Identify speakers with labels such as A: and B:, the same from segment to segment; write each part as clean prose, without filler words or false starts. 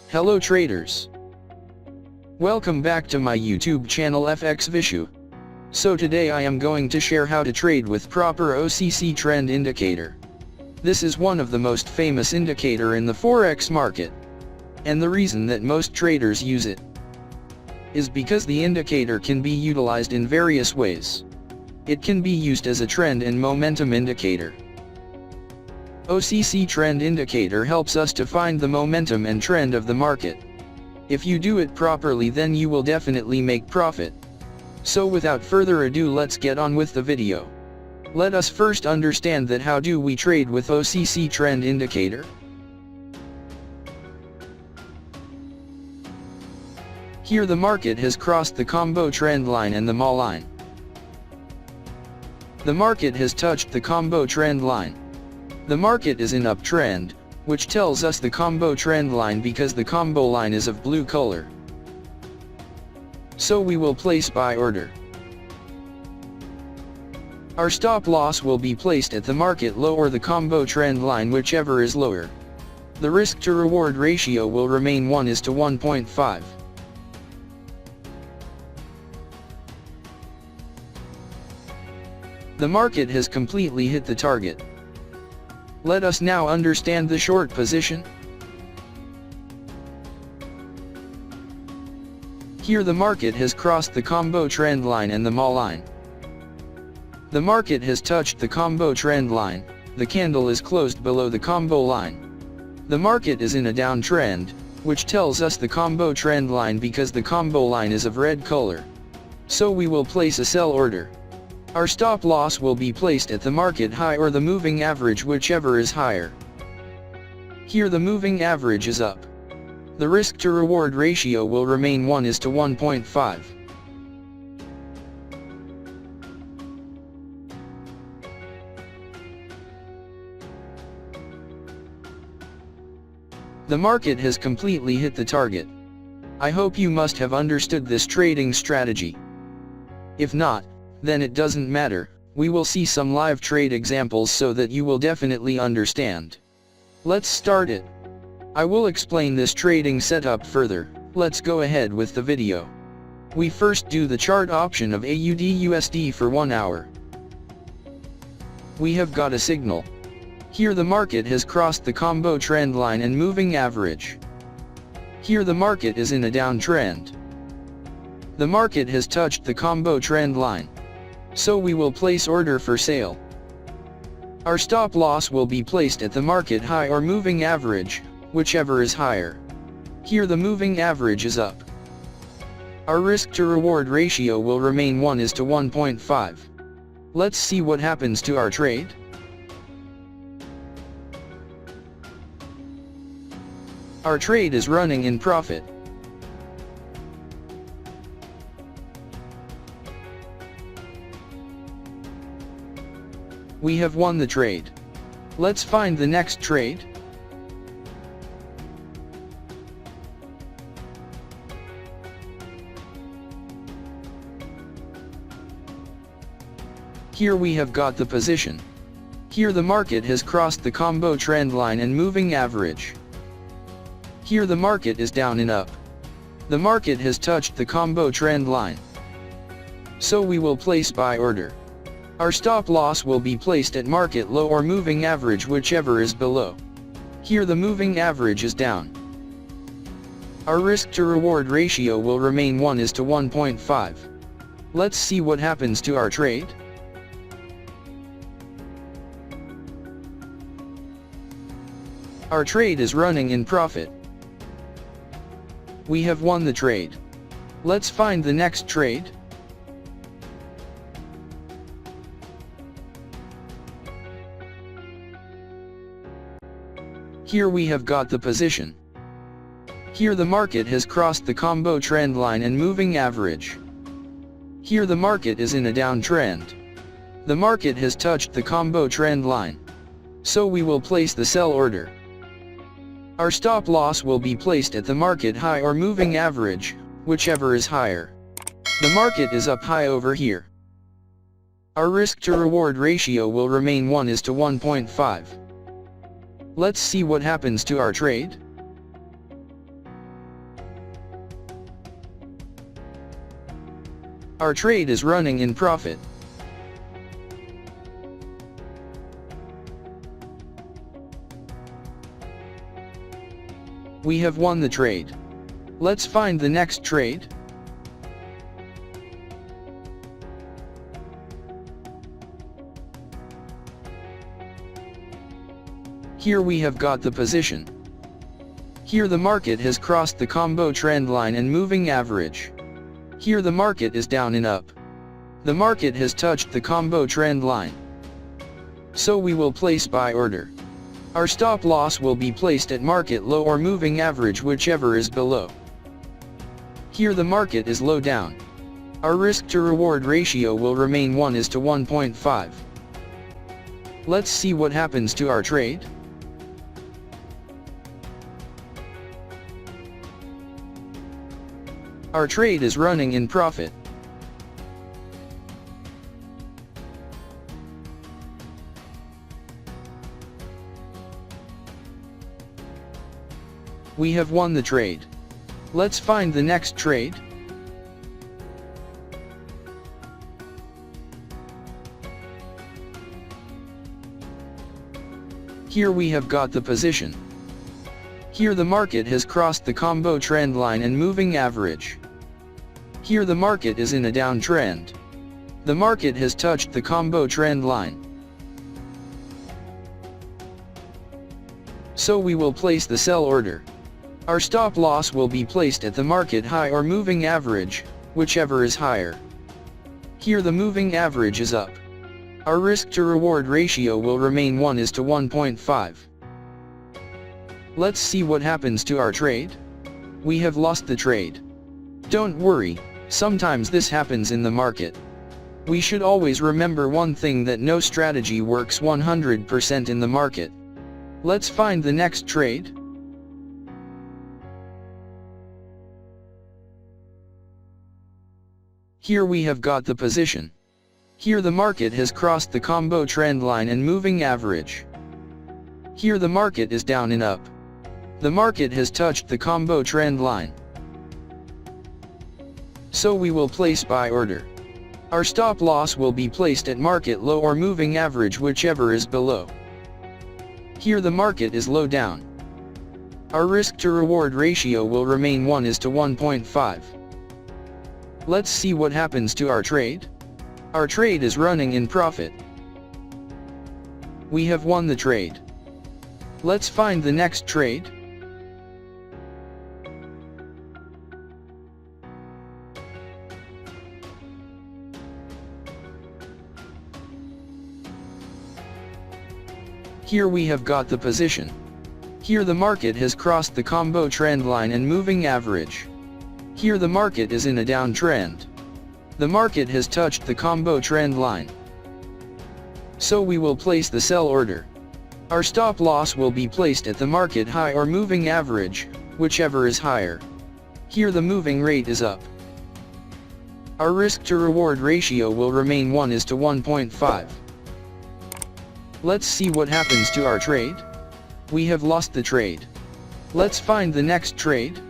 A: Hello traders. Welcome back to my YouTube channel FX Vishu. So today I am going to share how to trade with proper OCC trend indicator. This is one of the most famous indicator in the Forex market. And the reason that most traders use it is because the indicator can be utilized in various ways. It can be used as a trend and momentum indicator. OCC trend indicator helps us to find the momentum and trend of the market. If you do it properly, then you will definitely make profit. So without further ado, let's get on with the video. Let us first understand that how do we trade with OCC trend indicator. Here the market has crossed the combo trend line and the MA line. The market has touched the combo trend line. The market is in uptrend, which tells us the combo trend line because the combo line is of blue color. So we will place buy order. Our stop loss will be placed at the market low or the combo trend line, whichever is lower. The risk to reward ratio will remain 1:1.5. The market has completely hit the target. Let us now understand the short position. Here the market has crossed the combo trend line and the MA line. The market has touched the combo trend line, the candle is closed below the combo line. The market is in a downtrend, which tells us the combo trend line because the combo line is of red color. So we will place a sell order. Our stop loss will be placed at the market high or the moving average, whichever is higher. Here the moving average is up. The risk to reward ratio will remain 1:1.5. The market has completely hit the target. I hope you must have understood this trading strategy. If not, then it doesn't matter, we will see some live trade examples so that you will definitely understand. Let's start it. I will explain this trading setup further. Let's go ahead with the video. We first do the chart option of AUD/USD for 1 hour. We have got a signal. Here the market has crossed the combo trend line and moving average. Here the market is in a downtrend. The market has touched the combo trend line. So we will place order for sale. Our stop loss will be placed at the market high or moving average, whichever is higher. Here the moving average is up. Our risk to reward ratio will remain 1:1.5. Let's see what happens to our trade. Our trade is running in profit. We have won the trade. Let's find the next trade. Here we have got the position. Here the market has crossed the combo trend line and moving average. Here the market is down and up. The market has touched the combo trend line. So we will place buy order. Our stop loss will be placed at market low or moving average, whichever is below. Here the moving average is down. Our risk to reward ratio will remain 1:1.5. Let's see what happens to our trade. Our trade is running in profit. We have won the trade. Let's find the next trade. Here we have got the position. Here the market has crossed the combo trend line and moving average. Here the market is in a downtrend. The market has touched the combo trend line. So we will place the sell order. Our stop loss will be placed at the market high or moving average, whichever is higher. The market is up high over here. Our risk to reward ratio will remain 1:1.5. Let's see what happens to our trade. Our trade is running in profit. We have won the trade. Let's find the next trade. Here we have got the position. Here the market has crossed the combo trend line and moving average. Here the market is down and up. The market has touched the combo trend line. So we will place buy order. Our stop loss will be placed at market low or moving average, whichever is below. Here the market is low down. Our risk to reward ratio will remain 1:1.5. Let's see what happens to our trade. Our trade is running in profit. We have won the trade. Let's find the next trade. Here we have got the position. Here the market has crossed the combo trend line and moving average. Here the market is in a downtrend. The market has touched the combo trend line. So we will place the sell order. Our stop loss will be placed at the market high or moving average, whichever is higher. Here the moving average is up. Our risk to reward ratio will remain 1:1.5. Let's see what happens to our trade. We have lost the trade. Don't worry, sometimes this happens in the market. We should always remember one thing, that no strategy works 100% in the market. Let's find the next trade. Here we have got the position. Here the market has crossed the combo trend line and moving average. Here the market is down and up. The market has touched the combo trend line. So we will place buy order. Our stop loss will be placed at market low or moving average, whichever is below. Here the market is low down. Our risk to reward ratio will remain 1:1.5. Let's see what happens to our trade. Our trade is running in profit. We have won the trade. Let's find the next trade. Here we have got the position. Here the market has crossed the combo trend line and moving average. Here the market is in a downtrend. The market has touched the combo trend line. So we will place the sell order. Our stop loss will be placed at the market high or moving average, whichever is higher. Here the moving rate is up. Our risk to reward ratio will remain 1:1.5. Let's see what happens to our trade. We have lost the trade. Let's find the next trade.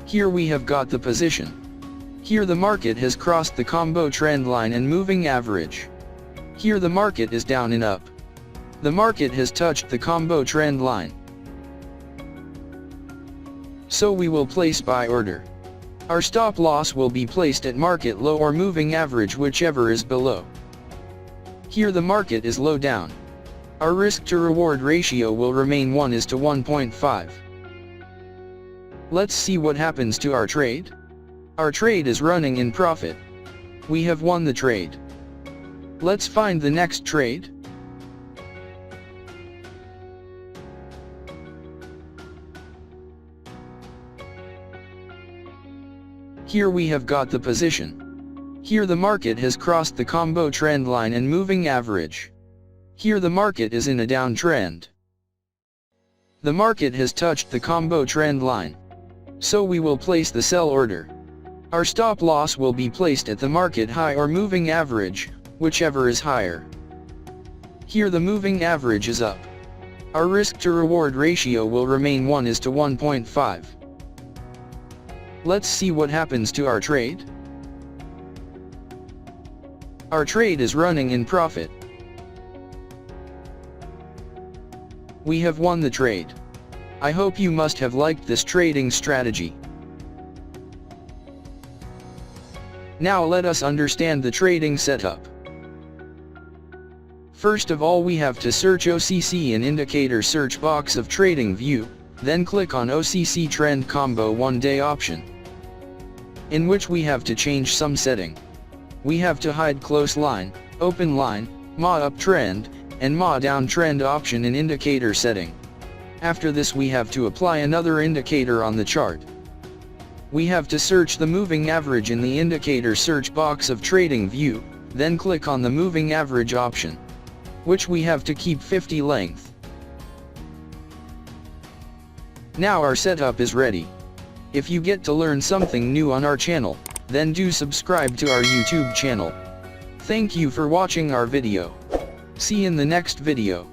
A: Here we have got the position. Here the market has crossed the combo trend line and moving average. Here the market is down and up. The market has touched the combo trend line. So we will place buy order. Our stop loss will be placed at market low or moving average, whichever is below. Here the market is low down. Our risk to reward ratio will remain 1:1.5. Let's see what happens to our trade. Our trade is running in profit. We have won the trade. Let's find the next trade. Here we have got the position. Here the market has crossed the combo trend line and moving average. Here the market is in a downtrend. The market has touched the combo trend line. So we will place the sell order. Our stop loss will be placed at the market high or moving average, whichever is higher. Here the moving average is up. Our risk to reward ratio will remain 1:1.5. Let's see what happens to our trade. Our trade is running in profit. We have won the trade. I hope you must have liked this trading strategy. Now let us understand the trading setup. First of all, we have to search OCC in indicator search box of Tradingview, then click on OCC Trend Combo 1-Day option, in which we have to change some setting. We have to hide close line, open line, MA uptrend, and MA downtrend option in indicator setting. After this we have to apply another indicator on the chart. We have to search the moving average in the indicator search box of Tradingview, then click on the moving average option, which we have to keep 50 length. Now our setup is ready. If you get to learn something new on our channel, then do subscribe to our YouTube channel. Thank you for watching our video. See you in the next video.